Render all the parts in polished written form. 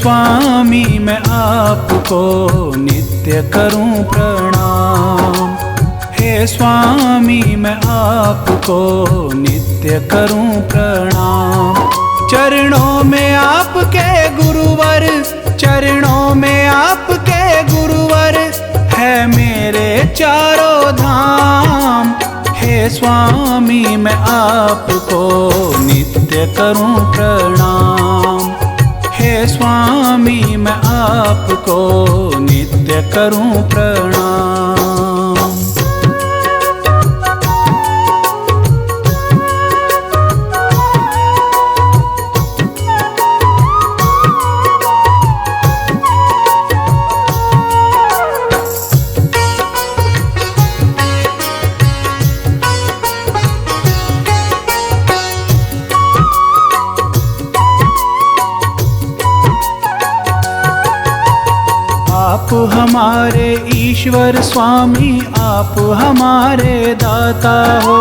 स्वामी मैं आपको नित्य करूं प्रणाम। हे स्वामी मैं आपको नित्य करूं प्रणाम। चरणों में आपके गुरुवर, चरणों में आपके गुरुवर है मेरे चारों धाम। हे स्वामी मैं आपको नित्य करूं प्रणाम। हे स्वामी मैं आपको नित्य करूं प्रणाम। आप हमारे ईश्वर स्वामी, आप हमारे दाता हो।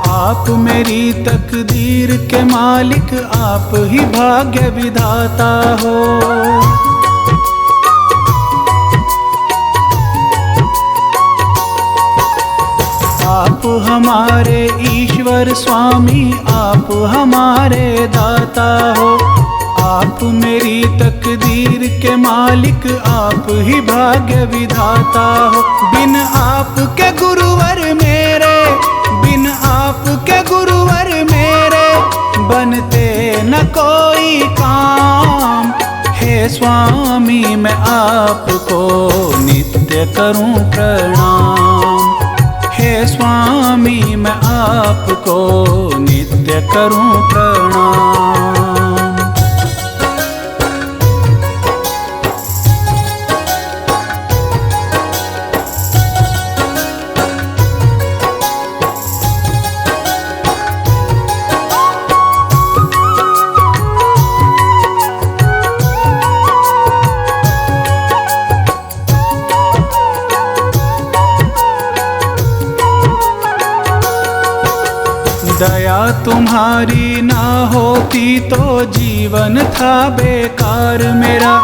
आप मेरी तकदीर के मालिक, आप ही भाग्य विधाता हो। आप हमारे ईश्वर स्वामी, आप हमारे दाता हो। आप मेरी तकदीर के मालिक, आप ही भाग्य विधाता हो। बिन आपके गुरुवर मेरे, बिन आपके गुरुवर मेरे बनते न कोई काम। हे स्वामी मैं आपको नित्य करूं प्रणाम। हे स्वामी मैं आपको नित्य करूं प्रणाम। दया तुम्हारी ना होती तो जीवन था बेकार मेरा।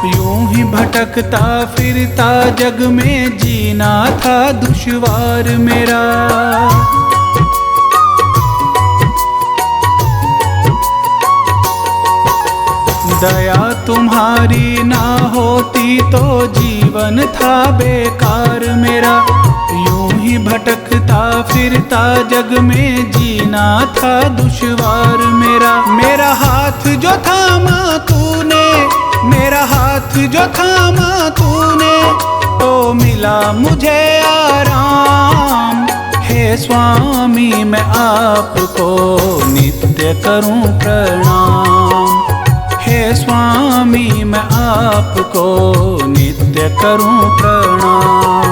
यूं ही भटकता फिरता जग में जीना था दुश्वार मेरा। दया तुम्हारी ना होती तो जीवन था बेकार मेरा। यूं ही भटकता फिरता जग में जीना था दुश्वार मेरा। मेरा हाथ जो थामा तूने, मेरा हाथ जो थामा तूने तो मिला मुझे आराम। हे स्वामी मैं आपको नित्य करूं प्रणाम। हे स्वामी मैं आपको नित्य करूं प्रणाम।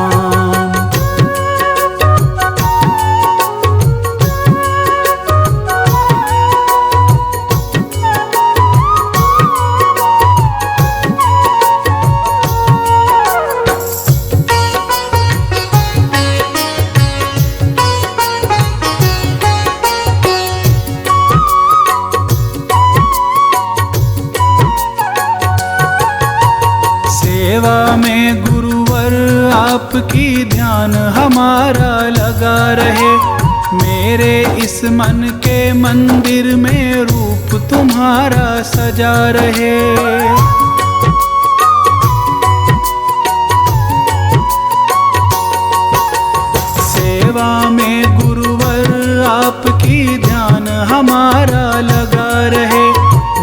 सेवा में गुरुवर आपकी ध्यान हमारा लगा रहे। मेरे इस मन के मंदिर में रूप तुम्हारा सजा रहे। सेवा में गुरुवर आपकी ध्यान हमारा लगा रहे।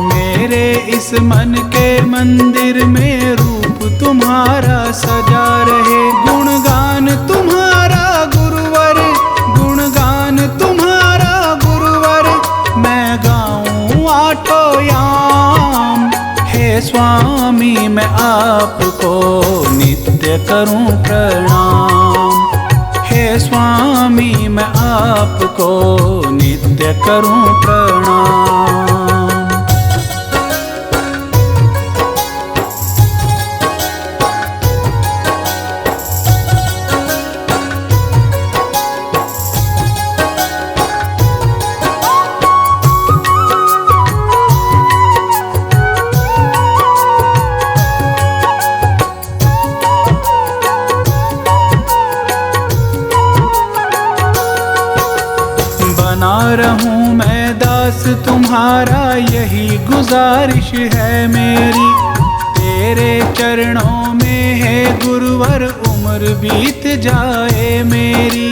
मेरे इस मन के मंदिर में रूप तुम्हारा सजा रहे। गुणगान तुम्हारा गुरुवर, गुणगान तुम्हारा गुरुवर मैं गाऊं आठों याम। हे स्वामी मैं आपको नित्य करूं प्रणाम। हे स्वामी मैं आपको नित्य करूं प्रणाम। रहूं मैं दास तुम्हारा, यही गुजारिश है मेरी। तेरे चरणों में है गुरुवर, उम्र बीत जाए मेरी।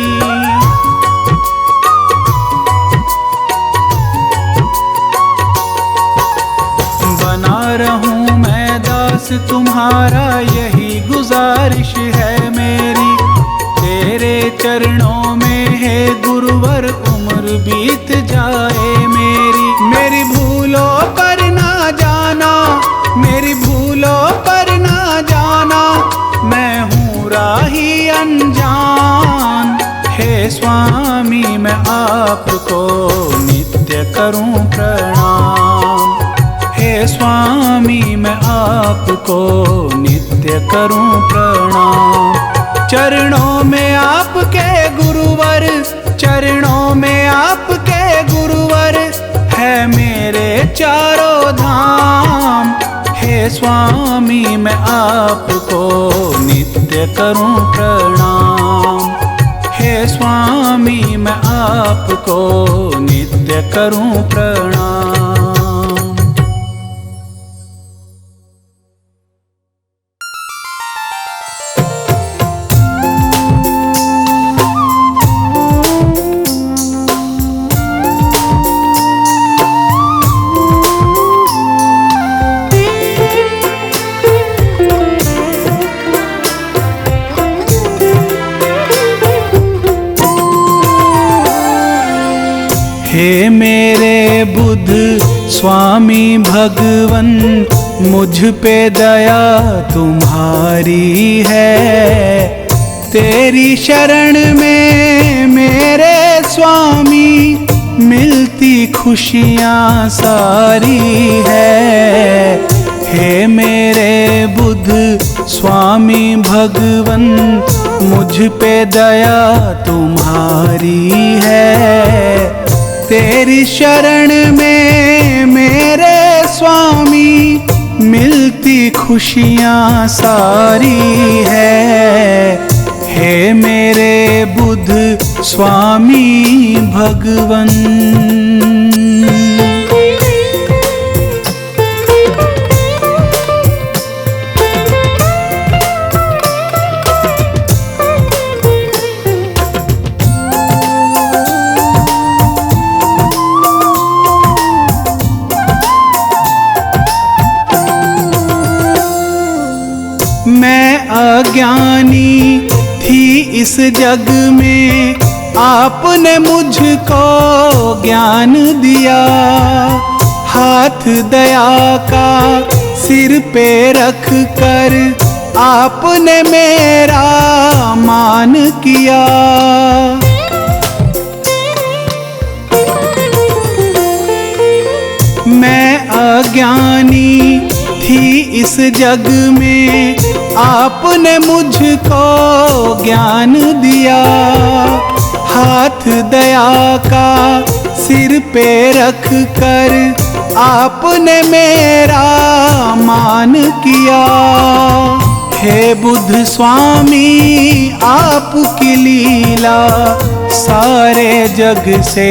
बना रहूं मैं दास तुम्हारा, यही गुजारिश है मेरी। तेरे चरणों में है गुरुवर, उम्र बीत जाए मेरी। मेरी भूलों पर ना जाना, मेरी भूलों पर ना जाना, मैं हूँ राही अनजान। हे स्वामी मैं आपको नित्य करूं प्रणाम। हे स्वामी मैं आपको नित्य करूं प्रणाम। चरणों में आपके गुरुवर, चरणों में आपके गुरुवर, है मेरे चारों धाम। हे स्वामी मैं आपको नित्य करूं प्रणाम। हे स्वामी मैं आपको नित्य करूं प्रणाम। हे मेरे बुद्ध स्वामी भगवन, मुझ पे दया तुम्हारी है। तेरी शरण में मेरे स्वामी, मिलती खुशियाँ सारी है। हे मेरे बुद्ध स्वामी भगवन, मुझ पे दया तुम्हारी है। तेरी शरण में मेरे स्वामी, मिलती खुशियाँ सारी है। हे मेरे बुद्ध स्वामी भगवन। मैं अज्ञानी थी इस जग में, आपने मुझको ज्ञान दिया। हाथ दया का सिर पे रख कर, आपने मेरा मान किया। मैं अज्ञानी थी इस जग में, आपने मुझको ज्ञान दिया। हाथ दया का सिर पे रख कर, आपने मेरा मान किया। हे बुद्ध स्वामी आपकी लीला, सारे जग से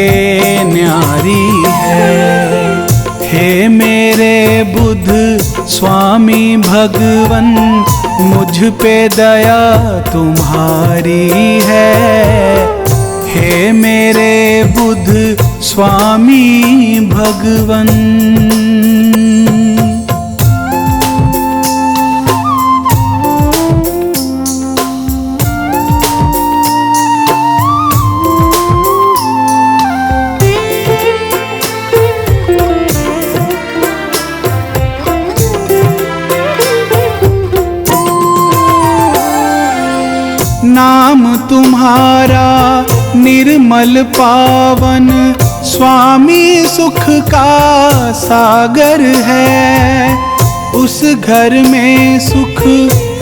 न्यारी है। हे मेरे बुद्ध स्वामी भगवन, मुझ पे दया तुम्हारी है। हे मेरे बुद्ध स्वामी भगवन। नाम तुम्हारा निर्मल पावन, स्वामी सुख का सागर है। उस घर में सुख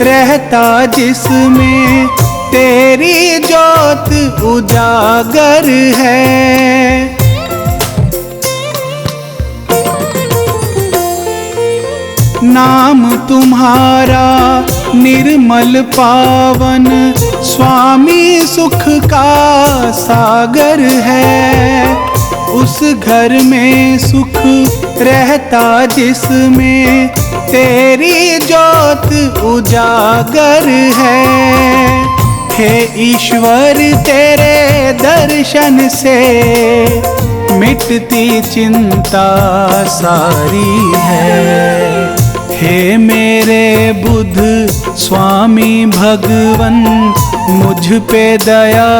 रहता जिसमें, तेरी ज्योत उजागर है। नाम तुम्हारा निर्मल पावन, स्वामी सुख का सागर है। उस घर में सुख रहता जिसमें तेरी ज्योत उजागर है। हे ईश्वर तेरे दर्शन से मिटती चिंता सारी है। हे मेरे बुद्ध स्वामी भगवन मुझ पे दया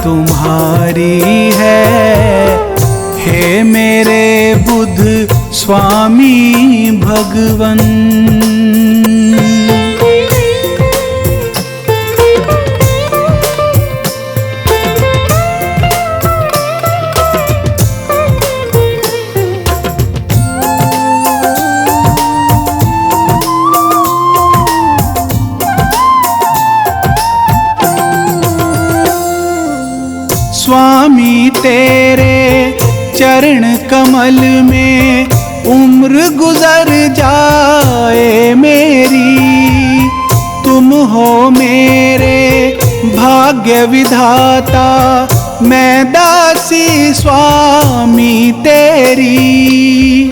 तुम्हारी है। हे मेरे बुद्ध स्वामी भगवन। स्वामी तेरे चरण कमल में उम्र गुजर जाए मेरी। तुम हो मेरे भाग्य विधाता, मैं दासी स्वामी तेरी।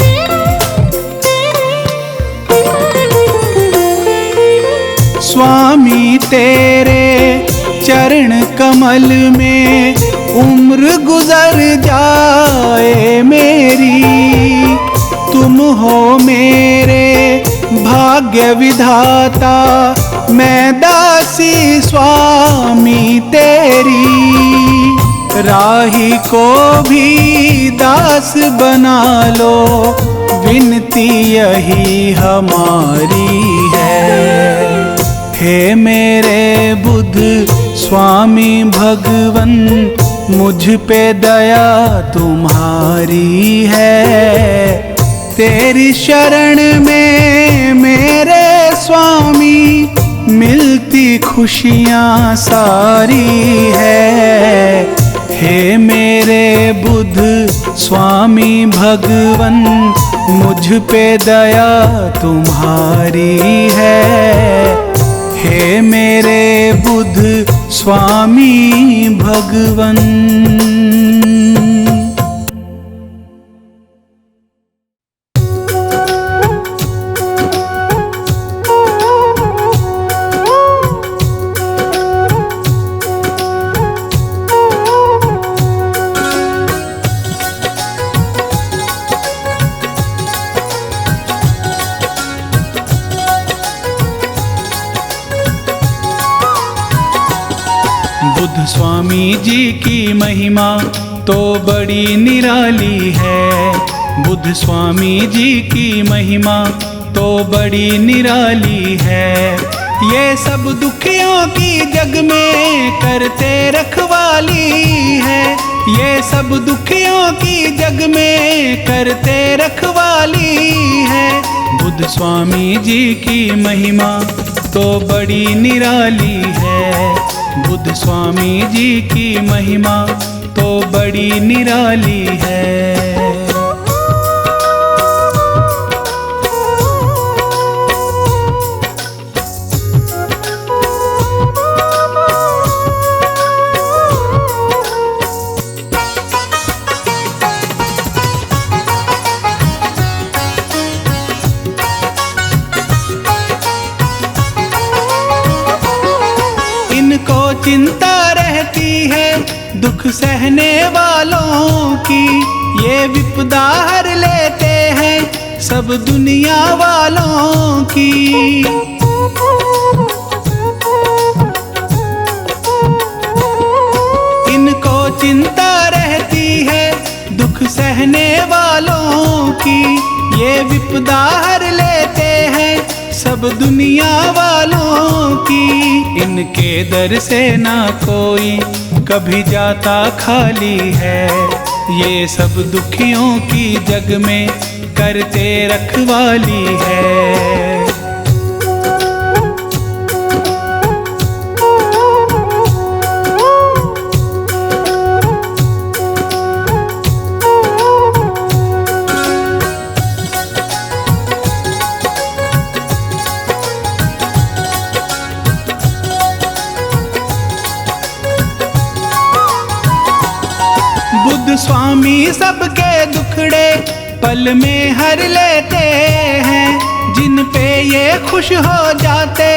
स्वामी तेरे चरण कमल में उम्र गुजर जाए मेरी। तुम हो मेरे भाग्य विधाता, मैं दासी स्वामी तेरी। राही को भी दास बना लो, विनती यही हमारी है। हे मेरे बुद्ध स्वामी भगवन मुझ पे दया तुम्हारी है। तेरी शरण में मेरे स्वामी मिलती खुशियाँ सारी है। हे मेरे बुद्ध स्वामी भगवन मुझ पे दया तुम्हारी है। हे मेरे बुद्ध स्वामी भगवन। बुद्ध स्वामी जी की महिमा तो बड़ी निराली है। बुद्ध स्वामी जी की महिमा तो बड़ी निराली है। ये सब दुखियों की जग में करते रखवाली है। ये सब दुखियों की जग में करते रखवाली है। बुद्ध स्वामी जी की महिमा तो बड़ी निराली है। बुद्ध स्वामी जी की महिमा तो बड़ी निराली है। चिंता रहती है दुख सहने वालों की, ये विपदा हर लेते हैं सब दुनिया वालों की। इनको चिंता रहती है दुख सहने वालों की, ये विपदा हर लेते हैं सब दुनिया वालों की। इनके दर से ना कोई कभी जाता खाली है। ये सब दुखियों की जग में करते रखवाली है। स्वामी सबके दुखड़े पल में हर लेते हैं। जिन पे ये खुश हो जाते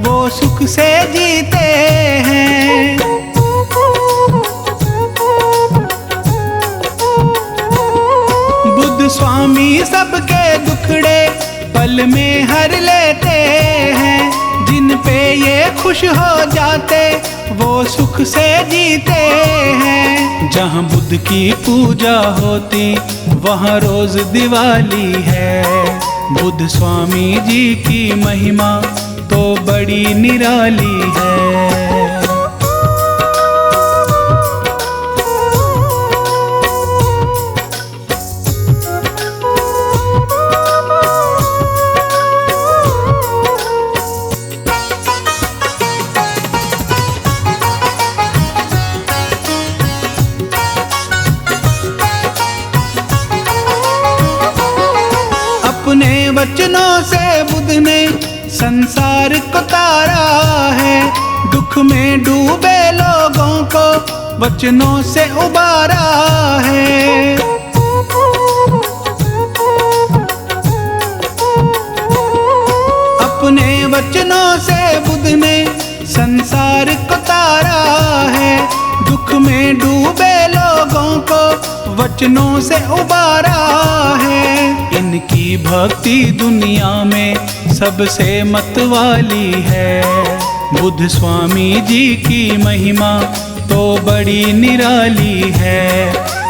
वो सुख से जीते हैं। बुद्ध स्वामी सबके दुखड़े पल में हर लेते हैं। जिन पे ये खुश हो जाते वो सुख से जीते हैं। जहाँ बुद्ध की पूजा होती वहाँ रोज दिवाली है। बुद्ध स्वामी जी की महिमा तो बड़ी निराली है। अपने वचनों से बुद्ध ने संसार को तारा है। दुख में डूबे लोगों को वचनों से उबारा है। अपने वचनों से बुद्ध ने संसार को तारा है। दुख में डूबे लोगों को वचनों से उबारा है। इनकी भक्ति दुनिया में सबसे मतवाली है। बुद्ध स्वामी जी की महिमा तो बड़ी निराली है।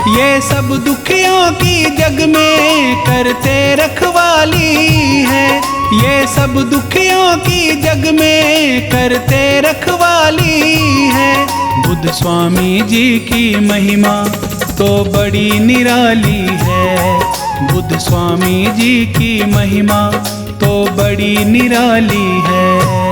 ये सब दुखियों की जग में करते रखवाली है। ये सब दुखियों की जग में करते रखवाली है। बुद्ध स्वामी जी की महिमा तो बड़ी निराली है। बुद्ध स्वामी जी की महिमा तो बड़ी निराली है।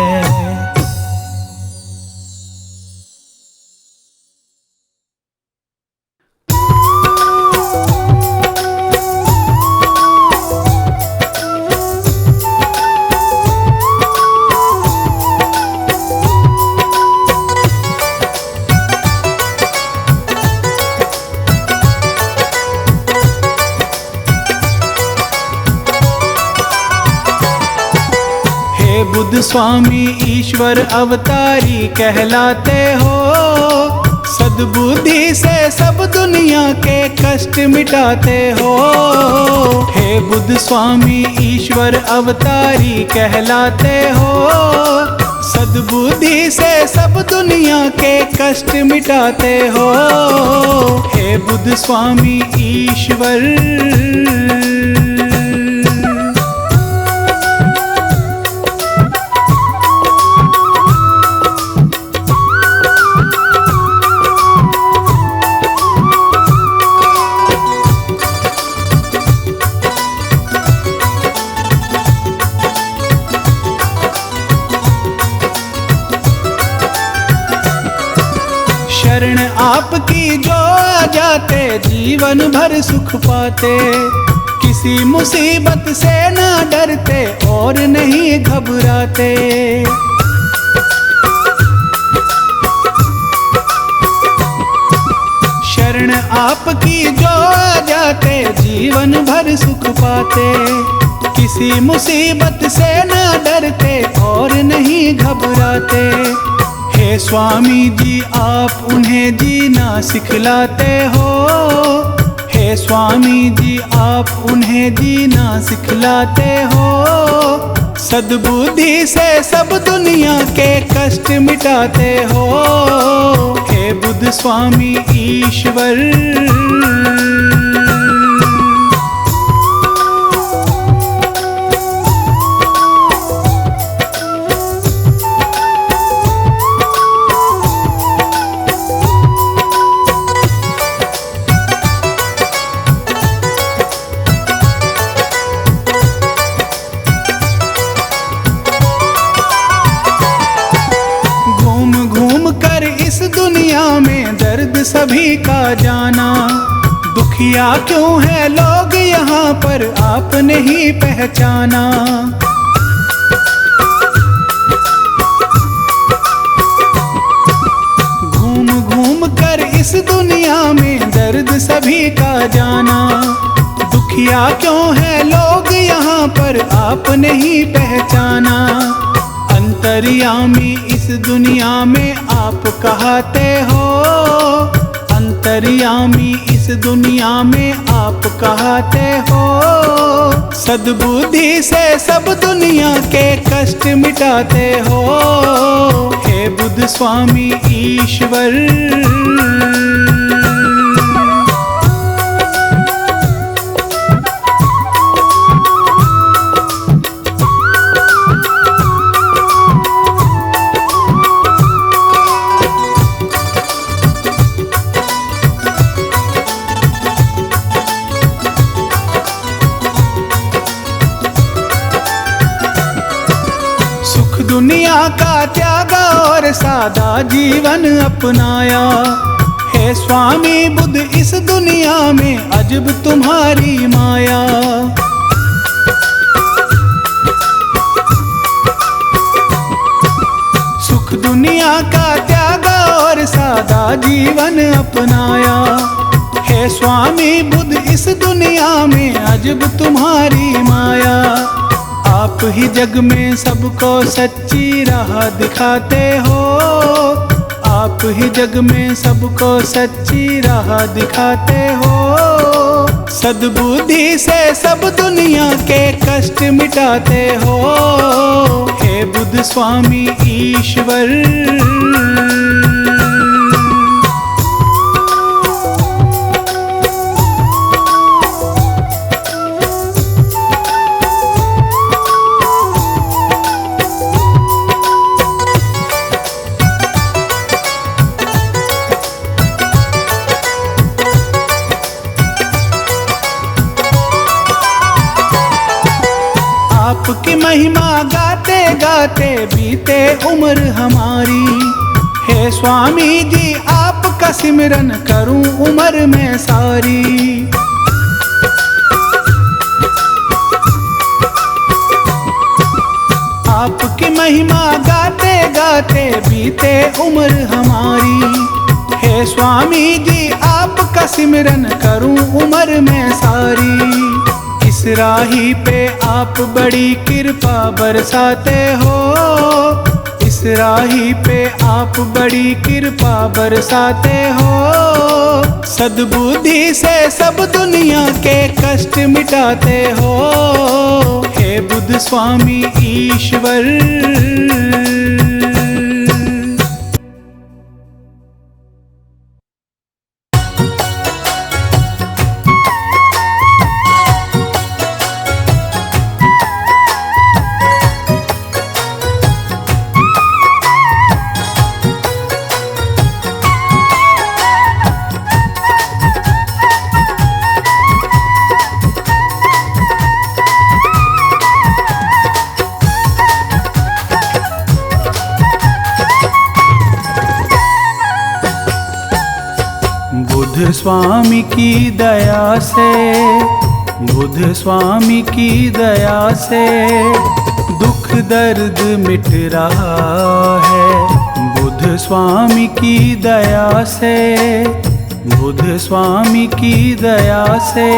बुद्ध स्वामी ईश्वर अवतारी कहलाते हो। सद्बुद्धि से सब दुनिया के कष्ट मिटाते हो। हे बुद्ध स्वामी ईश्वर अवतारी कहलाते हो। सद्बुद्धि से सब दुनिया के कष्ट मिटाते हो। हे बुद्ध स्वामी ईश्वर। शरण आपकी जो आ जाते जीवन भर सुख पाते। किसी मुसीबत से ना डरते और नहीं घबराते। शरण आपकी जो आ जाते जीवन भर सुख पाते। किसी मुसीबत से ना डरते और नहीं घबराते। हे स्वामी जी आप उन्हें जीना सिखलाते हो। हे स्वामी जी आप उन्हें जीना सिखलाते हो। सद्बुद्धि से सब दुनिया के कष्ट मिटाते हो। हे बुद्ध स्वामी ईश्वर। सभी का जाना दुखिया क्यों है लोग यहाँ पर आपने ही पहचाना। घूम घूम कर इस दुनिया में दर्द सभी का जाना। दुखिया क्यों है लोग यहाँ पर आप नहीं पहचाना। अंतर्यामी इस दुनिया में आप कहते हो, अंतर्यामी इस दुनिया में आप कहते हो। सद्बुद्धि से सब दुनिया के कष्ट मिटाते हो, हे बुद्ध स्वामी ईश्वर। दुनिया का त्यागा और सादा जीवन अपनाया। हे स्वामी बुद्ध इस दुनिया में अजब तुम्हारी माया। सुख दुनिया का त्यागा और सादा जीवन अपनाया। हे स्वामी बुद्ध इस दुनिया में अजब तुम्हारी माया। आप ही जग में सबको सच्ची राह दिखाते हो, आप ही जग में सबको सच्ची राह दिखाते हो। सद्बुद्धि से सब दुनिया के कष्ट मिटाते हो, हे बुद्ध स्वामी ईश्वर। आपकी महिमा गाते गाते बीते उम्र हमारी। हे स्वामी जी आपका सिमरन करूं उम्र में सारी। आपकी महिमा गाते गाते बीते उम्र हमारी। हे स्वामी जी आपका सिमरन करूं उम्र में सारी। इस राही पे आप बड़ी कृपा बरसाते हो, इस राही पे आप बड़ी कृपा बरसाते हो। सद्बुद्धि से सब दुनिया के कष्ट मिटाते हो, हे बुद्ध स्वामी ईश्वर। बुद्ध स्वामी की दया से, बुद्ध स्वामी की दया से दुख दर्द मिट रहा है। बुद्ध स्वामी की दया से, बुद्ध स्वामी की दया से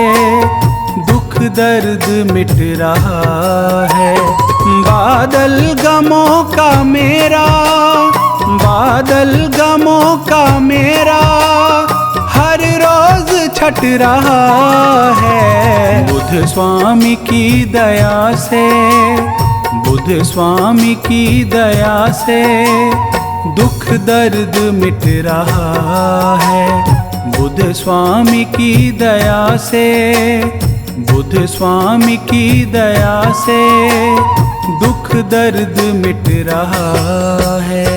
दुख दर्द मिट रहा है। बादल गमों का मेरा, बादल गमों का मेरा हर रोज छट रहा है। बुद्ध स्वामी की दया से, बुद्ध स्वामी की दया से दुख दर्द मिट रहा है। बुद्ध स्वामी की दया से, बुद्ध स्वामी की दया से दुख दर्द मिट रहा है।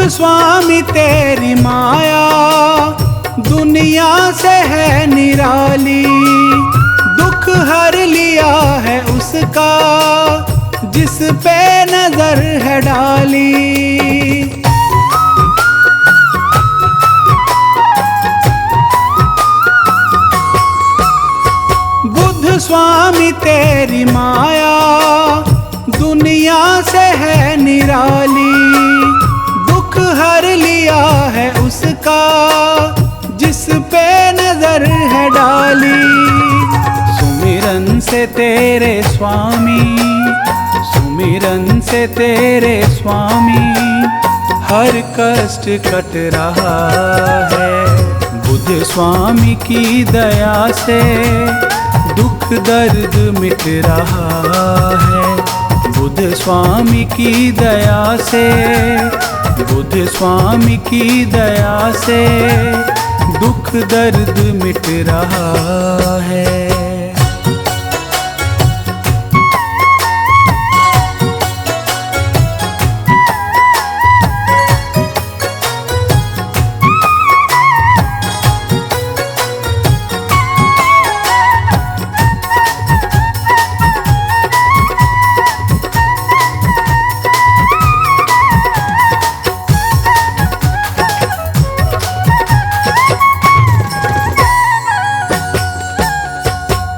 स्वामी तेरी माया दुनिया से है निराली, दुख हर लिया है उसका, जिस पे नजर है डाली। बुद्ध स्वामी तेरी माया दुनिया से है निराली, दुख हर लिया है उसका, जिस पे नजर है डाली। सुमिरन से तेरे स्वामी, सुमिरन से तेरे स्वामी, हर कष्ट कट रहा है। बुद्ध स्वामी की दया से दुख दर्द मिट रहा है। बुद्ध स्वामी की दया से, बुद्ध स्वामी की दया से दुख दर्द मिट रहा है।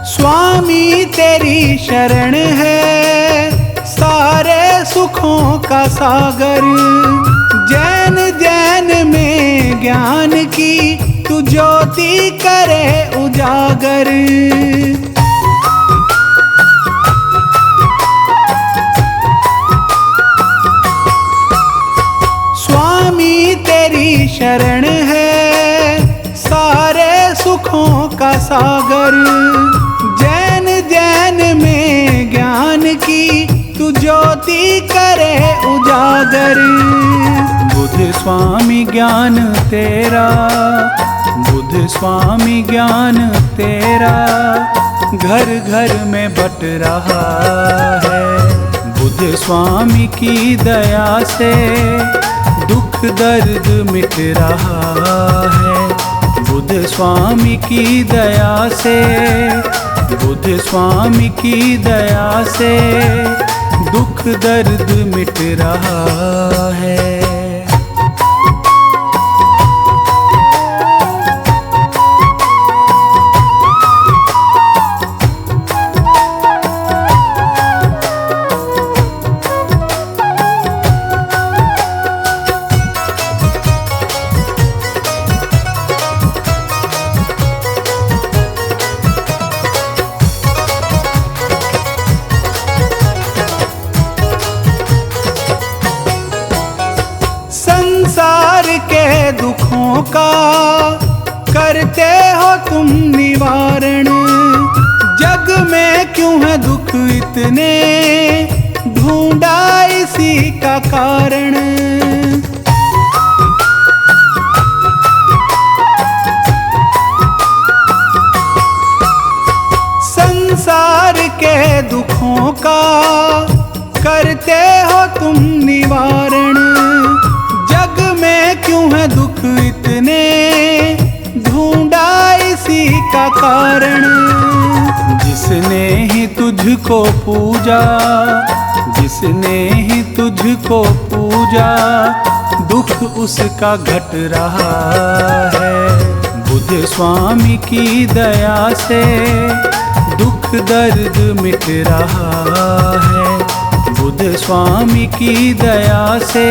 स्वामी तेरी शरण है सारे सुखों का सागर, जैन जैन में ज्ञान की तू ज्योति करे उजागर। स्वामी तेरी शरण है सारे सुखों का सागर, जैन जैन में ज्ञान की तू ज्योति करे उजागर। बुद्ध स्वामी ज्ञान तेरा, बुद्ध स्वामी ज्ञान तेरा घर घर में बट रहा है। बुद्ध स्वामी की दया से दुख दर्द मिट रहा है। बुद्ध स्वामी की दया से, बुद्ध स्वामी की दया से दुख दर्द मिट रहा है। संसार के दुखों का करते हो तुम निवारण, जग में क्यों है दुख इतने, ढूंढा इसी का कारण। संसार के दुखों का करते हो तुम निवारण, जग में क्यों है दुख इतने, ढूंढा इसी का कारण। जिसने ही तुझको पूजा, जिसने ही तुझको पूजा, दुख उसका घट रहा है। बुद्ध स्वामी की दया से दुख दर्द मिट रहा है। बुद्ध स्वामी की दया से,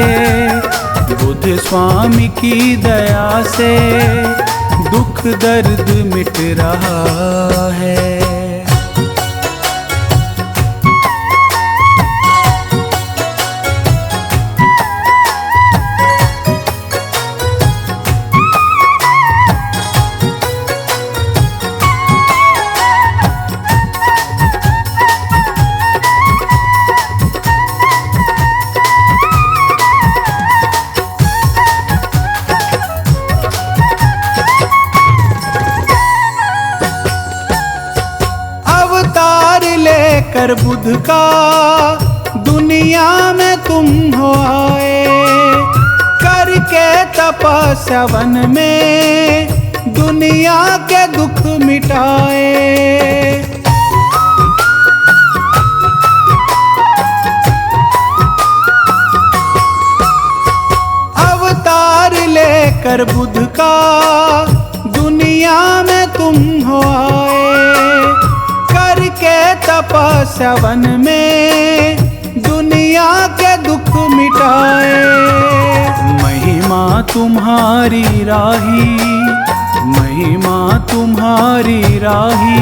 बुद्ध स्वामी की दया से दुख दर्द मिट रहा है। कर बुद्ध का दुनिया में तुम हो आए, करके तपस्या वन में दुनिया के दुख मिटाए। अवतार लेकर बुद्ध का दुनिया में तुम हो आए, करके तपस्या वन में दुनिया के दुख मिटाए। महिमा तुम्हारी राही, महिमा तुम्हारी राही,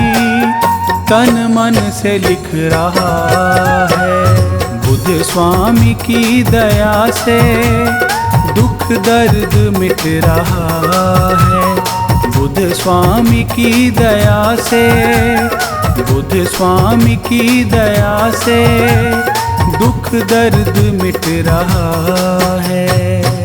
तन मन से लिख रहा है। बुद्ध स्वामी की दया से दुख दर्द मिट रहा है। बुद्ध स्वामी की दया से, बुद्ध स्वामी की दया से दुख दर्द मिट रहा है।